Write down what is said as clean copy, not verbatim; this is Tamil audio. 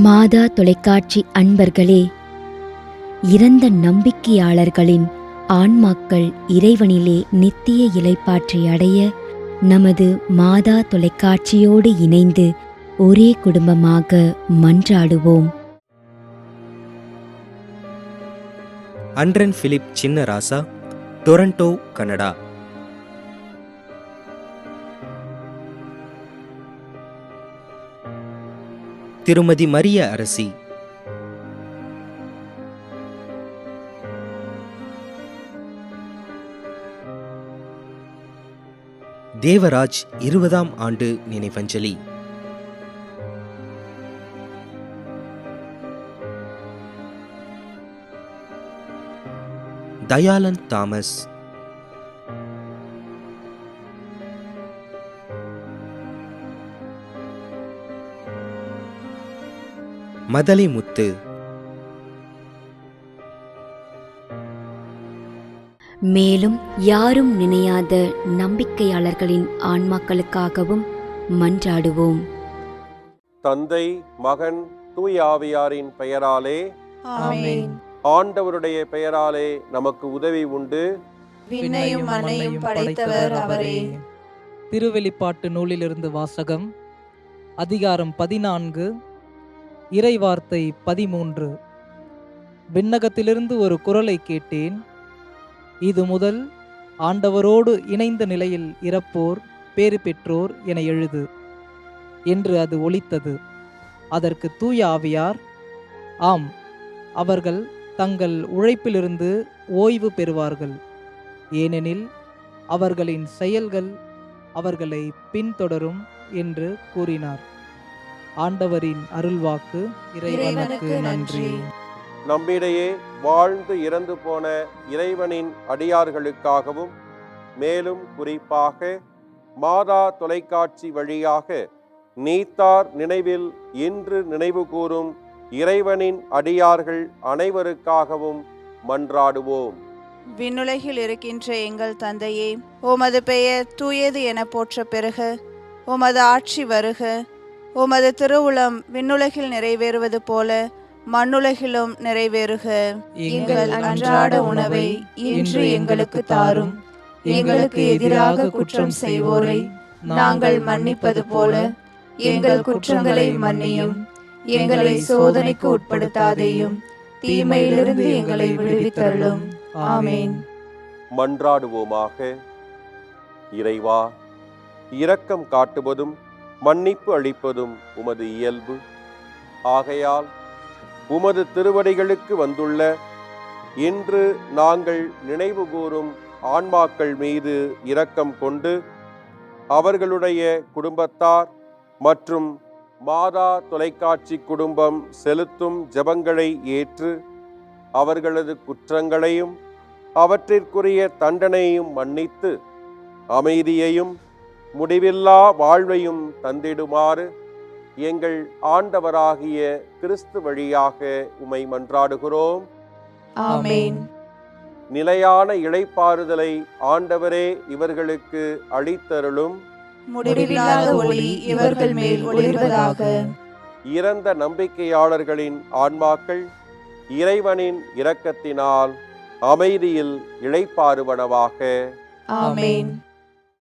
மாதா தொலைக்காட்சி அன்பர்களே, இறந்த நம்பிக்கையாளர்களின் ஆன்மாக்கள் இறைவனிலே நித்திய இளைப்பாற்றி அடைய நமது மாதா தொலைக்காட்சியோடு இணைந்து ஒரே குடும்பமாக மன்றாடுவோம். Anton Philip Chinnarasa, Toronto, Canada. திருமதி மரிய அரசி, தேவராஜ் 20ஆம் ஆண்டு நினைவஞ்சலி. தயாளன் தாமஸ், மதலை முத்து. மேலும் யாரும் நினையாத நம்பிக்கையாளர்களின் ஆன்மாக்களுக்காகவும் மன்றாடுவோம். தந்தை, மகன், தூய ஆவியாரின் பெயராலே ஆமென். ஆண்டவருடைய பெயராலே நமக்கு உதவி உண்டு. விண்ணையும் மண்ணையும் படைத்தவர் அவரே. திருவெளிப்பாட்டு நூலிலிருந்து வாசகம். அதிகாரம் 14, இறைவார்த்தை 13. விண்ணகத்திலிருந்து ஒரு குரலை கேட்டேன். இது முதல் ஆண்டவரோடு இணைந்த நிலையில் இறப்போர் பேறு பெற்றோர் என எழுது என்று அது ஒலித்தது. அதற்கு தூய ஆவியார், ஆம், அவர்கள் தங்கள் உழைப்பிலிருந்து ஓய்வு பெறுவார்கள், ஏனெனில் அவர்களின் செயல்கள் அவர்களை பின்தொடரும் என்று கூறினார். ஆண்டவரின் அருள்வாக்கு. இறைவனுக்கு நன்றி. நம்மிடையே வாழ்ந்து இறந்து போன இறைவனின் அடியார்களுக்காகவும், மேலும் குறிப்பாக மாதா தொலைக்காட்சி வழியாக நீத்தார் நினைவில் இன்று நினைவு கூறும் இறைவனின் அடியார்கள் அனைவருக்காகவும் மன்றாடுவோம். விண்ணுலகில் இருக்கின்ற எங்கள் தந்தையே, உமது பெயர் தூயது என போற்ற பெறுக. உமது ஆட்சி வருக. உமது திருவுளம் விண்ணுலகில் நிறைவேறுவது போல மண்ணுலகிலும் நிறைவேறுக. எங்கள் அன்றாட உணவை இன்று எங்களுக்கு தாரும். எங்களுக்கு எதிராக குற்றம் செய்வோரை நாங்கள் மன்னிப்பது போல எங்கள் குற்றங்களை மன்னியும். எங்களை சோதனைக்கு உட்படுத்தாதேயும், தீமையிலிருந்து எங்களை விடுவித்தருளும். ஆமென். மன்றாடுவோமாக. இறைவா, இரக்கம் காட்டுவதும் மன்னிப்பு அளிப்பதும் உமது இயல்பு. ஆகையால் உமது திருவடிகளுக்கு வந்துள்ள இன்று நாங்கள் நினைவு கூறும் ஆன்மாக்கள் மீது இரக்கம் கொண்டு அவர்களுடைய குடும்பத்தார் மற்றும் மாதா தொலைக்காட்சி குடும்பம் செலுத்தும் ஜெபங்களை ஏற்று அவர்களது குற்றங்களையும் அவற்றிற்குரிய தண்டனையும் மன்னித்து அமைதியையும் முடிவில்லா வாழ்வையும் தந்திடுமாறு எங்கள் ஆண்டவராகிய கிறிஸ்து வழியாக உம்மை மன்றாடுகிறோம். ஆமென். நிலையான இளைப்பாறுதலை ஆண்டவரே இவர்களுக்கு அளித்தருளும். முடிவில்லாத ஒளி இவர்கள் மேல் ஒளிர்வதாக. இறந்த நம்பிக்கையாளர்களின் ஆன்மாக்கள் இறைவனின் இரக்கத்தினால் அமைதியில் இளைப்பாறுவனவாக. ஆமென்.